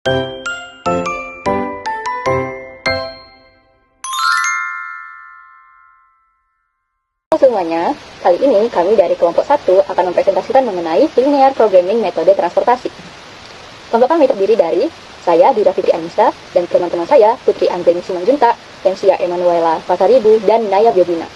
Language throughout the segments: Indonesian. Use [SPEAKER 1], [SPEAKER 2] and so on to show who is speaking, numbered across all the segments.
[SPEAKER 1] Halo semuanya, kali ini kami dari kelompok 1 akan mempresentasikan mengenai linear programming metode transportasi. Kelompok kami terdiri dari saya, Dira Fitri Anissa, dan teman-teman saya, Putri Anggeni Simanjunta, Tensia Emanuela Pasaribu, dan Naya Biobina.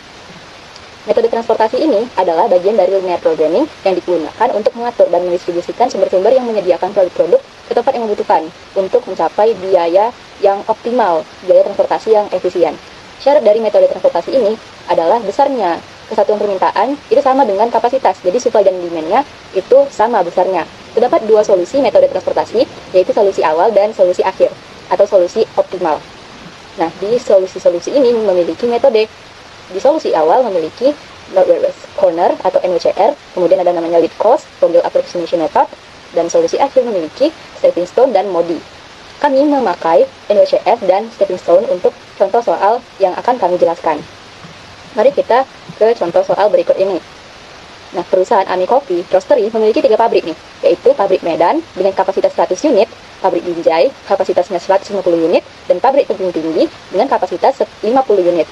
[SPEAKER 1] Metode transportasi ini adalah bagian dari linear programming yang digunakan untuk mengatur dan mendistribusikan sumber-sumber yang menyediakan produk-produk ke tempat yang membutuhkan untuk mencapai biaya yang optimal, biaya transportasi yang efisien. Syarat dari metode transportasi ini adalah besarnya kesatuan permintaan itu sama dengan kapasitas, jadi supply dan demand-nya itu sama besarnya. Terdapat dua solusi metode transportasi, yaitu solusi awal dan solusi akhir, atau solusi optimal. Nah, di solusi-solusi ini memiliki metode. Di solusi awal memiliki Northwest Corner atau NWCR, kemudian ada namanya lead cost, Vogel approximation method, dan solusi akhir memiliki stepping stone dan MODI. Kami memakai NWCR dan stepping stone untuk contoh soal yang akan kami jelaskan. Mari kita ke contoh soal berikut ini. Nah, perusahaan Ami Coffee Roastery memiliki 3 pabrik nih, yaitu pabrik Medan dengan kapasitas 100 unit, pabrik Binjai kapasitasnya 150 unit, dan pabrik Tebing Tinggi dengan kapasitas 50 unit.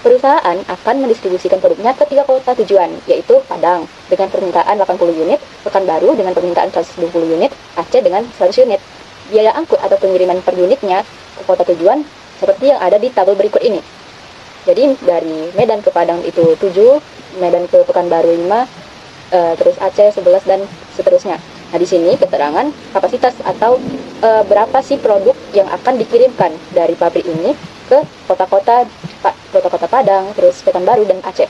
[SPEAKER 1] Perusahaan akan mendistribusikan produknya ke 3 kota tujuan, yaitu Padang dengan permintaan 80 unit, Pekanbaru dengan permintaan 120 unit, Aceh dengan 100 unit. Biaya angkut atau pengiriman per unitnya ke kota tujuan seperti yang ada di tabel berikut ini. Jadi dari Medan ke Padang itu 7, Medan ke Pekanbaru 5, terus Aceh 11 dan seterusnya. Nah, di sini keterangan kapasitas atau berapa sih produk yang akan dikirimkan dari pabrik ini ke kota-kota Padang, terus Pekanbaru dan Aceh.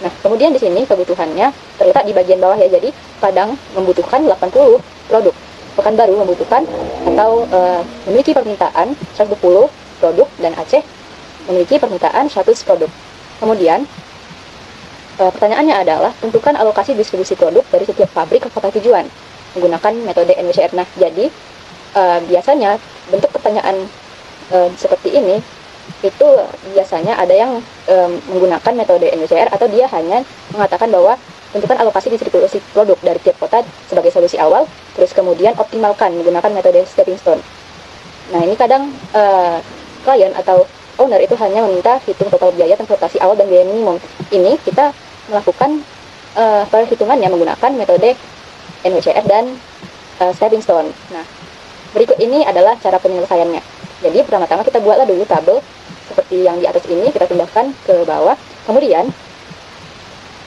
[SPEAKER 1] Nah, kemudian di sini kebutuhannya terletak di bagian bawah ya. Jadi Padang membutuhkan 80 produk, Pekanbaru membutuhkan atau memiliki permintaan 120 produk, dan Aceh memiliki permintaan 100 produk. Kemudian pertanyaannya adalah tentukan alokasi distribusi produk dari setiap pabrik ke kota tujuan menggunakan metode NWCR. Nah, jadi biasanya bentuk pertanyaan seperti ini itu biasanya ada yang menggunakan metode NWCR, atau dia hanya mengatakan bahwa tentukan alokasi distribusi produk dari tiap kota sebagai solusi awal, terus kemudian optimalkan menggunakan metode stepping stone. Nah, ini kadang klien atau owner itu hanya meminta hitung total biaya transportasi awal dan biaya minimum. Ini kita melakukan perhitungannya menggunakan metode NWCR dan stepping stone. Nah, berikut ini adalah cara penyelesaiannya. Jadi pertama-tama kita buatlah dulu tabel seperti yang di atas ini, kita pindahkan ke bawah. Kemudian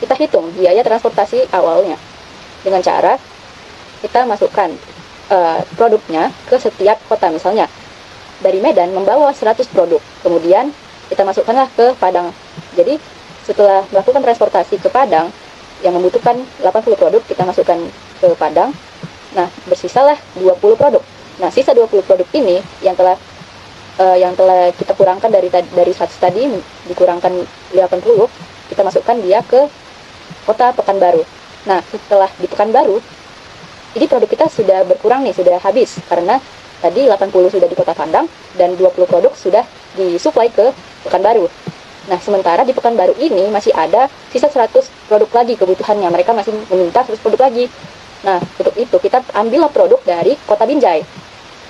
[SPEAKER 1] kita hitung biaya transportasi awalnya dengan cara kita masukkan produknya ke setiap kota. Misalnya dari Medan membawa 100 produk, kemudian kita masukkanlah ke Padang. Jadi setelah melakukan transportasi ke Padang yang membutuhkan 80 produk, kita masukkan ke Padang. Nah, bersisalah 20 produk. Nah, sisa 20 produk ini yang telah kita kurangkan dari 100 tadi, dikurangkan 80, kita masukkan dia ke kota Pekanbaru. Nah, setelah di Pekanbaru, ini produk kita sudah berkurang nih, sudah habis, karena tadi 80 sudah di kota Padang dan 20 produk sudah disuplai ke Pekanbaru. Nah, sementara di Pekanbaru ini masih ada sisa 100 produk lagi kebutuhannya. Mereka masih meminta 100 produk lagi. Nah, untuk itu kita ambillah produk dari kota Binjai.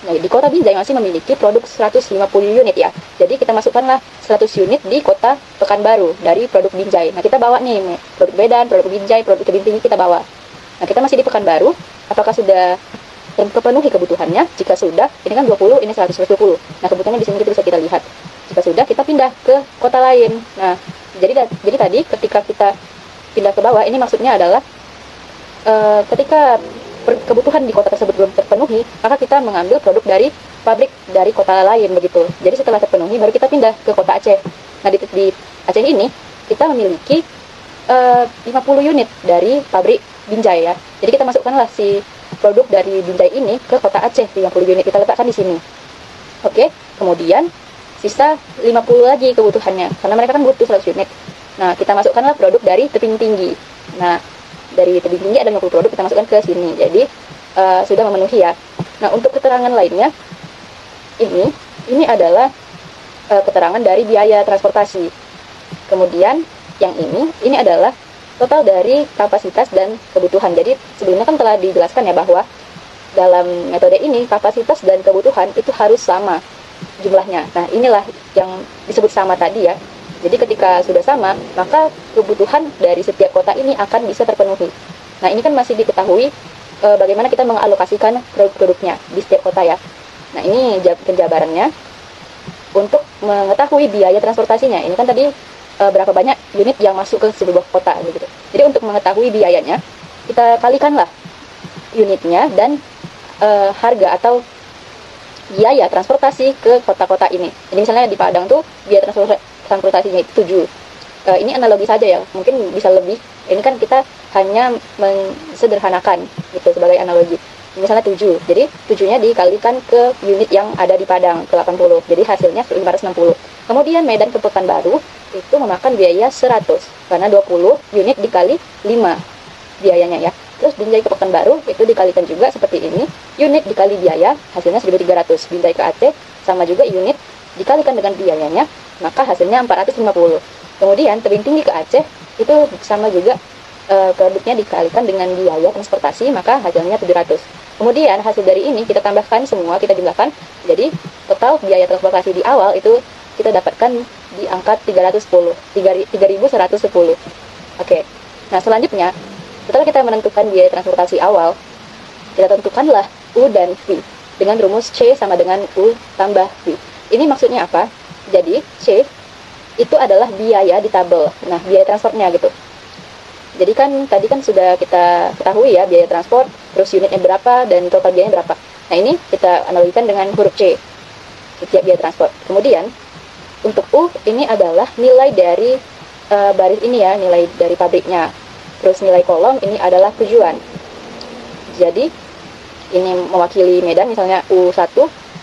[SPEAKER 1] Nah, di kota Binjai masih memiliki produk 150 unit ya. Jadi kita masukkanlah 100 unit di kota Pekanbaru dari produk Binjai. Nah, kita bawa nih produk Medan, produk Binjai, produk Tebing Tinggi kita bawa. Nah, kita masih di Pekanbaru. Apakah sudah terpenuhi kebutuhannya? Jika sudah, ini kan 20, ini 120. Nah, kebutuhannya di sini bisa kita lihat. Jika sudah, kita pindah ke kota lain. Nah, jadi tadi ketika kita pindah ke bawah, ini maksudnya adalah ketika kebutuhan di kota tersebut belum terpenuhi, maka kita mengambil produk dari pabrik dari kota lain begitu. Jadi setelah terpenuhi, baru kita pindah ke kota Aceh. Nah, di Aceh ini kita memiliki 50 unit dari pabrik Binjai ya. Jadi kita masukkanlah si produk dari Binjai ini ke kota Aceh, 50 unit kita letakkan di sini. Oke, kemudian sisa 50 lagi kebutuhannya, karena mereka kan butuh 100 unit. Nah, kita masukkanlah produk dari Tebing Tinggi. Nah, dari Tebing Tinggi ada 50 produk, kita masukkan ke sini. Jadi sudah memenuhi ya. Nah, untuk keterangan lainnya, ini adalah keterangan dari biaya transportasi. Kemudian yang ini adalah total dari kapasitas dan kebutuhan. Jadi sebelumnya kan telah dijelaskan ya bahwa dalam metode ini kapasitas dan kebutuhan itu harus sama jumlahnya. Nah, inilah yang disebut sama tadi ya. Jadi ketika sudah sama, maka kebutuhan dari setiap kota ini akan bisa terpenuhi. Nah, ini kan masih diketahui bagaimana kita mengalokasikan produk-produknya di setiap kota ya. Nah, ini penjabarannya untuk mengetahui biaya transportasinya. Ini kan tadi berapa banyak unit yang masuk ke sebuah kota gitu. Jadi untuk mengetahui biayanya, kita kalikanlah unitnya dan harga atau biaya transportasi ke kota-kota ini. Jadi misalnya di Padang tuh biaya transportasinya itu 7. Ini analogi saja ya, mungkin bisa lebih. Ini kan kita hanya mensederhanakan gitu sebagai analogi. Misalnya 7, jadi 7-nya dikalikan ke unit yang ada di Padang, ke 80. Jadi hasilnya 560. Kemudian Medan ke Pekanbaru itu memakan biaya 100, karena 20 unit dikali 5 biayanya ya. Terus Binjai ke Pekanbaru itu dikalikan juga seperti ini, unit dikali biaya hasilnya 1.300. Binjai ke Aceh sama juga unit dikalikan dengan biayanya, maka hasilnya 450. Kemudian tebing tinggi ke Aceh itu sama juga, produknya dikalikan dengan biaya transportasi, maka hasilnya 700. Kemudian hasil dari ini kita tambahkan semua, kita jumlahkan, jadi total biaya transportasi di awal itu kita dapatkan di angka 3.110. Oke. Nah, selanjutnya setelah kita menentukan biaya transportasi awal, kita tentukanlah U dan V dengan rumus C sama dengan U tambah V. Ini maksudnya apa? Jadi C itu adalah biaya di tabel. Nah, biaya transportnya gitu. Jadi kan tadi kan sudah kita ketahui ya biaya transport, terus unitnya berapa dan total biayanya berapa. Nah, ini kita analogikan dengan huruf C, setiap biaya transport. Kemudian untuk U ini adalah nilai dari baris ini ya, nilai dari pabriknya. Terus nilai kolom ini adalah tujuan. Jadi ini mewakili Medan misalnya U1,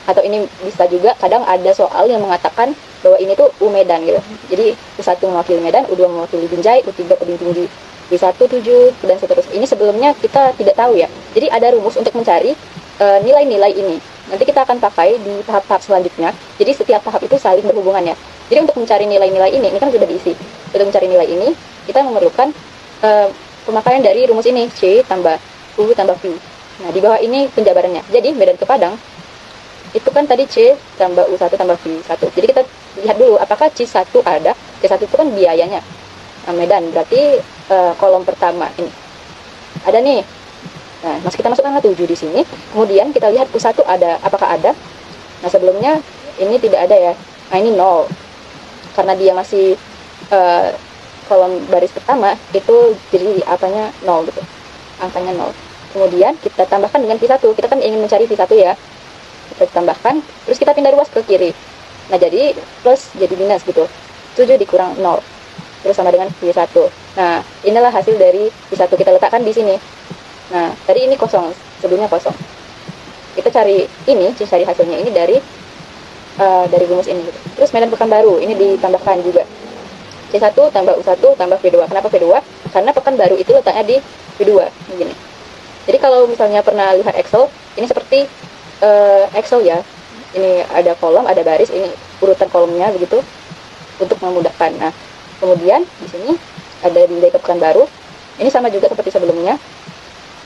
[SPEAKER 1] atau ini bisa juga kadang ada soal yang mengatakan bahwa ini tuh U Medan gitu. Jadi U1 mewakili Medan, U2 mewakili Binjai, U3 tebing tinggi, U1 7 dan seterusnya. Ini sebelumnya kita tidak tahu ya. Jadi ada rumus untuk mencari nilai-nilai ini. Nanti kita akan pakai di tahap-tahap selanjutnya. Jadi setiap tahap itu saling berhubungan ya. Jadi untuk mencari nilai-nilai ini kan sudah diisi. Untuk mencari nilai ini, kita memerlukan pemakaian dari rumus ini, C tambah U tambah V. Nah, di bawah ini penjabarannya. Jadi Medan ke Padang itu kan tadi C tambah U1 tambah V1. Jadi kita lihat dulu apakah C1 ada. C1 itu kan biayanya. Nah, Medan berarti kolom pertama ini ada nih. Nah, kita masukkanlah 7 di sini. Kemudian kita lihat U1 ada, apakah ada? Nah, sebelumnya ini tidak ada ya. Nah, ini 0. Karena dia masih kolom baris pertama, itu jadi apanya 0 gitu. Angkanya 0. Kemudian kita tambahkan dengan V1. Kita kan ingin mencari V1 ya. Kita tambahkan, terus kita pindah ruas ke kiri. Nah, jadi plus jadi minus gitu. 7 dikurang 0. Terus sama dengan V1. Nah, inilah hasil dari V1, kita letakkan di sini. Nah, tadi ini kosong, sebelumnya kosong. Kita cari hasilnya ini dari rumus ini gitu. Terus Medan Pekanbaru ini ditambahkan juga. C1 tambah U1 tambah V2. Kenapa V2? Karena Pekanbaru itu letaknya di V2 begini. Jadi kalau misalnya pernah lihat Excel, ini seperti Excel ya. Ini ada kolom, ada baris, ini urutan kolomnya begitu untuk memudahkan. Nah, kemudian di sini ada nilai Pekanbaru. Ini sama juga seperti sebelumnya.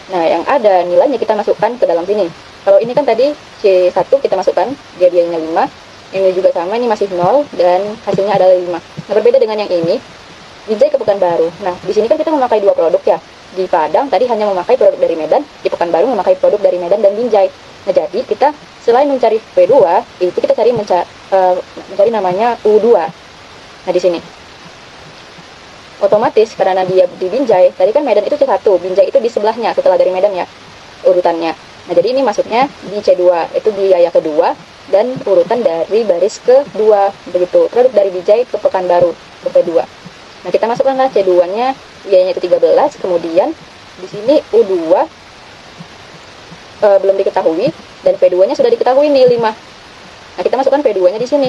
[SPEAKER 1] Nah, yang ada nilainya kita masukkan ke dalam sini. Kalau ini kan tadi C1 kita masukkan, biayanya 5. Ini juga sama, ini masih 0 dan hasilnya adalah 5. Nah, berbeda dengan yang ini, Binjai ke Pekanbaru. Nah, di sini kan kita memakai 2 produk ya. Di Padang tadi hanya memakai produk dari Medan, di Pekanbaru memakai produk dari Medan dan Binjai. Nah, jadi kita selain mencari V2, itu kita mencari namanya U2. Nah, di sini. Otomatis karena dia di Binjai, tadi kan Medan itu C1, Binjai itu di sebelahnya setelah dari Medan ya, urutannya. Nah, jadi ini masuknya di C2, itu biaya kedua dan urutan dari baris kedua, begitu. Produk dari Binjai ke Pekanbaru ke V2. Nah, kita masukkanlah C2-nya, biayanya itu 13, kemudian di sini U2 belum diketahui dan V2-nya sudah diketahui nih 5. Nah, kita masukkan V2-nya di sini.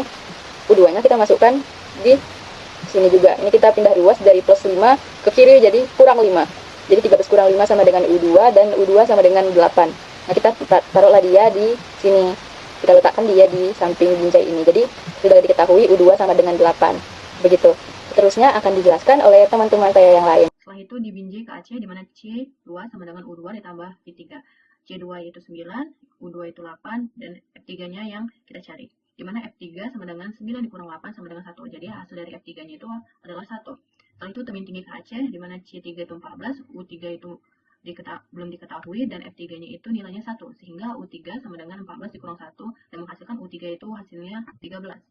[SPEAKER 1] U2-nya kita masukkan di sini juga. Ini kita pindah ruas dari plus 5 ke kiri jadi kurang 5. Jadi 13 kurang 5 sama dengan U2 dan U2 sama dengan 8. Nah, kita taruhlah dia di sini. Kita letakkan dia di samping Binjai ini. Jadi sudah diketahui U2 sama dengan 8. Begitu. Seterusnya akan dijelaskan oleh teman-teman saya yang lain.
[SPEAKER 2] Setelah itu di Binjai ke Aceh di mana C2 sama dengan U2 ditambah V3. C2 yaitu 9, U2 itu 8, dan F3-nya yang kita cari. Di mana F3 sama dengan 9 dikurang 8 sama dengan 1. Jadi hasil dari F3-nya itu adalah 1. Setelah itu tebing tinggi KC, di mana C3 itu 14, U3 itu belum diketahui, dan F3-nya itu nilainya 1. Sehingga U3 sama dengan 14 dikurang 1, dan menghasilkan U3 itu hasilnya 13.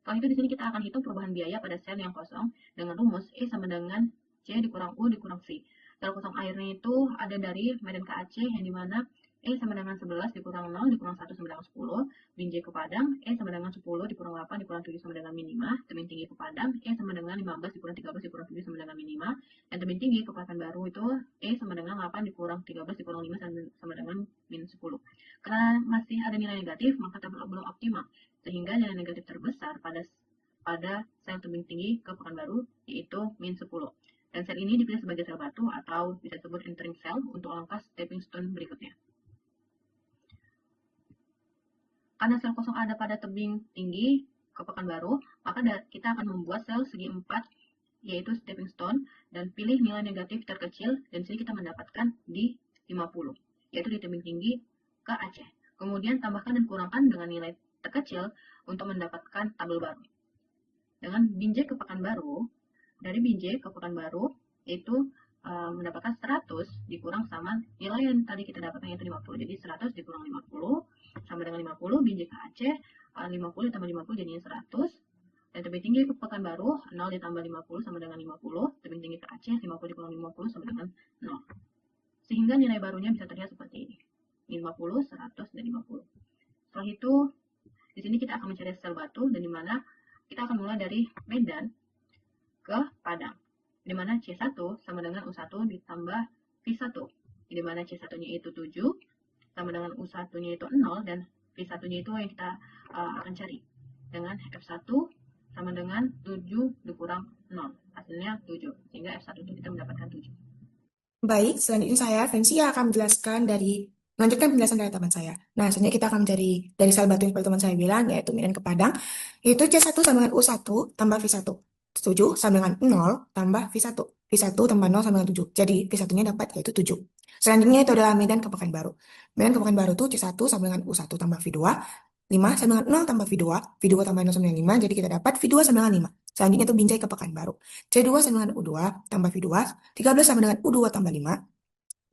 [SPEAKER 2] Setelah itu di sini kita akan hitung perubahan biaya pada sel yang kosong dengan rumus E sama dengan C dikurang U dikurang V. Sel kosong airnya itu ada dari Medan ke Aceh, yang dimana E sama dengan 11 dikurang 0 dikurang 1 sama dengan 10. Bin J ke Padang, E sama dengan 10 dikurang 8 dikurang 7 sama dengan min 5. Tebing tinggi ke Padang, E sama dengan 15 dikurang 13 dikurang 7 sama dengan min 5. Dan tebing tinggi ke Pekanbaru itu E sama dengan 8 dikurang 13 dikurang 5 sama dengan min 10. Karena masih ada nilai negatif, maka tabel belum optimal, sehingga nilai negatif terbesar pada sel tebing tinggi ke Pekanbaru yaitu min 10. Dan sel ini dipilih sebagai sel batu atau bisa disebut entering cell untuk langkah stepping stone berikutnya. Karena sel kosong ada pada tebing tinggi ke Pekanbaru, maka kita akan membuat sel segi 4 yaitu stepping stone, dan pilih nilai negatif terkecil, dan sini kita mendapatkan di 50, yaitu di tebing tinggi ke Aceh. Kemudian tambahkan dan kurangkan dengan nilai terkecil untuk mendapatkan tabel baru. Dengan Binjai ke Pekanbaru, dari Binjai ke Pekanbaru itu mendapatkan 100 dikurang sama nilai yang tadi kita dapatkan yaitu 50. Jadi 100 dikurang 50 sama dengan 50. Binjai ke Aceh 50 ditambah 50 jadinya 100. Dan tebing tinggi ke Pekanbaru 0 ditambah 50 sama dengan 50. Tebing tinggi ke Aceh 50 dikurang 50 sama dengan 0. Sehingga nilai barunya bisa terlihat seperti ini. 50, 100, dan 50. Setelah itu, di sini kita akan mencari sel batu, dan di mana kita akan mulai dari Medan ke Padang, di mana C1 sama dengan U1 ditambah V1, di mana C1-nya itu 7 sama dengan U1-nya itu 0, dan V1-nya itu yang kita akan cari dengan F1 sama dengan 7 dikurang 0, hasilnya 7, sehingga F1 itu kita mendapatkan 7.
[SPEAKER 3] Baik, selanjutnya saya, Fancy, akan menjelaskan melanjutkan penjelasan dari teman saya. Nah, selanjutnya kita akan mencari dari sel batu yang seperti teman saya bilang, yaitu Medan ke Padang, yaitu C1 sama dengan U1 tambah V1. 7 sama dengan 0 tambah V1. V1 tambah 0 sama dengan 7. Jadi, V1-nya dapat yaitu 7. Selanjutnya itu adalah Medan ke Pekanbaru. Medan ke Pekanbaru itu C1 sama dengan U1 tambah V2. 5 sama dengan 0 tambah V2. V2 tambah 0 sama dengan 5. Jadi kita dapat V2 sama dengan 5. Selanjutnya itu Binjai ke Pekanbaru. C2 sama dengan U2 tambah V2. 13 sama dengan U2 tambah 5.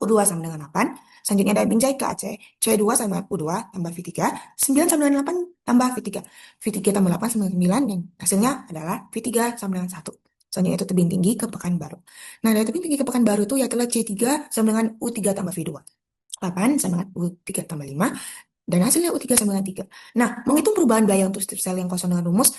[SPEAKER 3] U2 sama dengan 8. Selanjutnya ada Binjai ke Aceh. C2 sama dengan U2 tambah V3. 9 sama dengan 8 tambah V3. V3 tambah 8 sama dengan 9. Dan hasilnya adalah V3 sama dengan 1. Selanjutnya itu tebing tinggi ke Pekanbaru. Nah, dari tebing tinggi ke Pekanbaru itu yaitu C3 sama dengan U3 tambah V2. 8 sama dengan U3 tambah 5. Dan hasilnya U3 sama dengan 3. Nah, menghitung perubahan biaya untuk setiap sel yang kosong dengan rumus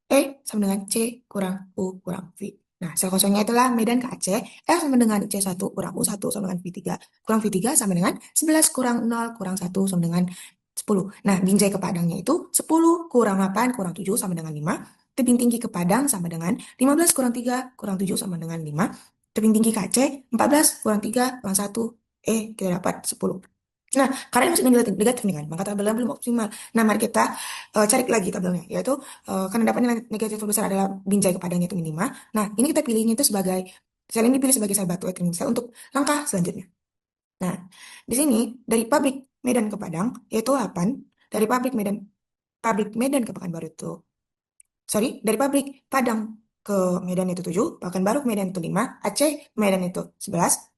[SPEAKER 3] E sama dengan C kurang U kurang V. Nah, sel kosongnya itulah Medan ke Aceh. F sama dengan C1 kurang U1 sama dengan V3. Kurang V3 sama dengan 11 kurang 0 kurang 1 sama dengan 10. Nah, Binjai ke Padangnya itu 10 kurang 8 kurang 7 sama dengan 5. Tebing tinggi ke Padang sama dengan 15 kurang 3 kurang 7 sama dengan 5. Tebing tinggi ke Aceh 14 kurang 3 kurang 1. Kita dapat 10. Nah, karena ini masih negatif nih kan, maka tabelnya belum optimal. Nah, mari kita cari lagi tabelnya, yaitu karena dapat nilai negatif terbesar adalah Binjai kepadanya itu min 5. Nah, ini kita pilihnya itu sebagai, sel ini pilih sebagai sel batu etering sel untuk langkah selanjutnya. Nah, di sini dari pabrik Medan ke Padang, yaitu 8. Dari pabrik Medan ke Pekanbaru itu, dari pabrik Padang ke Medan itu 7, Pekanbaru ke Medan itu 5, Aceh Medan itu 11,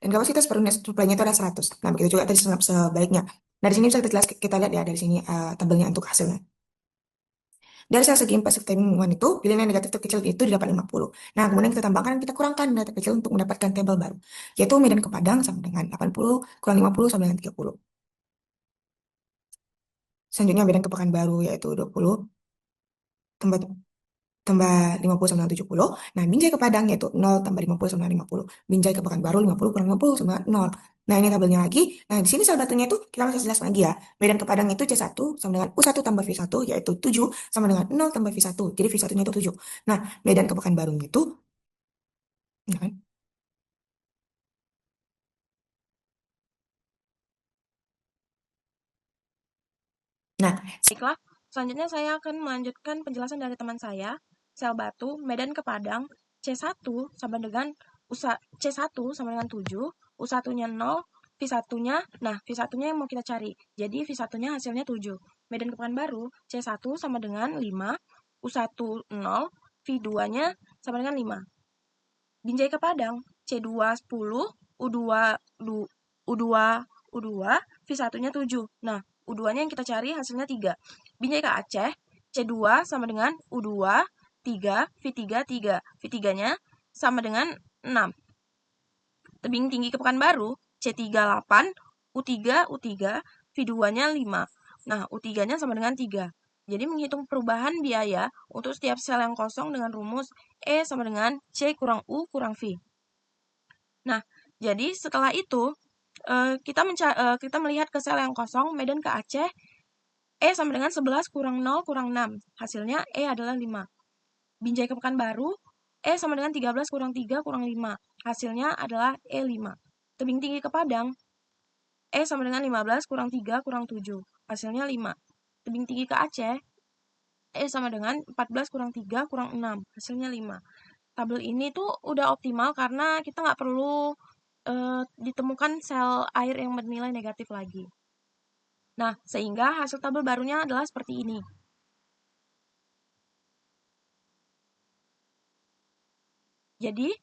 [SPEAKER 3] dan kapasitas per unit suplainya itu ada 100. Nah, begitu juga tadi sebaliknya. Nah, di sini bisa kita lihat ya dari sini tabelnya untuk hasilnya. Dari sel segi 4 sektor itu, pilihan negatif terkecil itu didapat 50. Nah, kemudian kita tambahkan, kita kurangkan nilai terkecil untuk mendapatkan tabel baru. Yaitu Medan ke Padang sama dengan 80, kurang 50 sama dengan 30. Selanjutnya Medan ke Pekanbaru yaitu 20, tambah tambah 50 sama dengan 70. Nah, Binjai ke Padang yaitu 0 tambah 50 sama dengan 50. Binjai ke Pekanbaru 50 kurang 50 sama dengan 0. Nah, ini tabelnya lagi. Nah, di sini salah satunya itu kita masih jelas lagi ya. Medan ke Padang itu C1 sama dengan U1 tambah V1 yaitu 7 sama dengan 0 tambah V1. Jadi V1-nya itu 7. Nah, Medan ke Pekanbaru itu, ya kan? Nah,
[SPEAKER 4] Baiklah, selanjutnya saya akan melanjutkan penjelasan dari teman saya, sel batu, Medan ke Padang, C1 sama dengan C1 sama dengan 7, U1-nya 0, V1-nya, nah V1-nya yang mau kita cari. Jadi V1-nya hasilnya 7. Medan ke Pekanbaru, C1 sama dengan 5, U1 0, V2-nya sama dengan 5. Binjai ke Padang, C2 10, U2, V1-nya 7. Nah, U2-nya yang kita cari hasilnya 3. Binjai ke Aceh, C2 sama dengan U2, 3, V3, 3. V3-nya sama dengan 6. Tebing tinggi ke Pekanbaru, C3 8, U3, V2-nya 5. Nah, U3-nya sama dengan 3. Jadi menghitung perubahan biaya untuk setiap sel yang kosong dengan rumus E sama dengan C kurang U kurang V. Nah, jadi setelah itu kita melihat ke sel yang kosong, medan ke Aceh, E sama dengan 11 kurang 0 kurang 6. Hasilnya E adalah 5. Binjai ke Pekanbaru, E sama dengan 13 kurang 3 kurang 5. Hasilnya adalah E5. Tebing tinggi ke Padang, E sama dengan 15 kurang 3 kurang 7. Hasilnya 5. Tebing tinggi ke Aceh, E sama dengan 14 kurang 3 kurang 6. Hasilnya 5. Tabel ini tuh udah optimal karena kita nggak perlu ditemukan sel air yang bernilai negatif lagi. Nah, sehingga hasil tabel barunya adalah seperti ini. Jadi,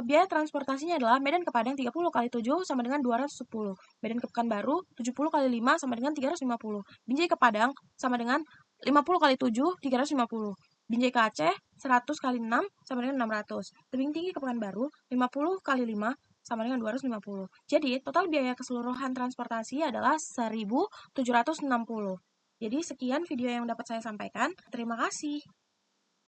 [SPEAKER 4] biaya transportasinya adalah Medan ke Padang 30 kali 7 sama dengan 210. Medan ke Pekanbaru 70 kali 5 sama dengan 350. Binjai ke Padang sama dengan 50 kali 7, 350. Binjai ke Aceh 100 kali 6 sama dengan 600. Tebing tinggi ke Pekanbaru 50 kali 5 sama dengan 250. Jadi, total biaya keseluruhan transportasi adalah 1.760. Jadi, sekian video yang dapat saya sampaikan. Terima kasih.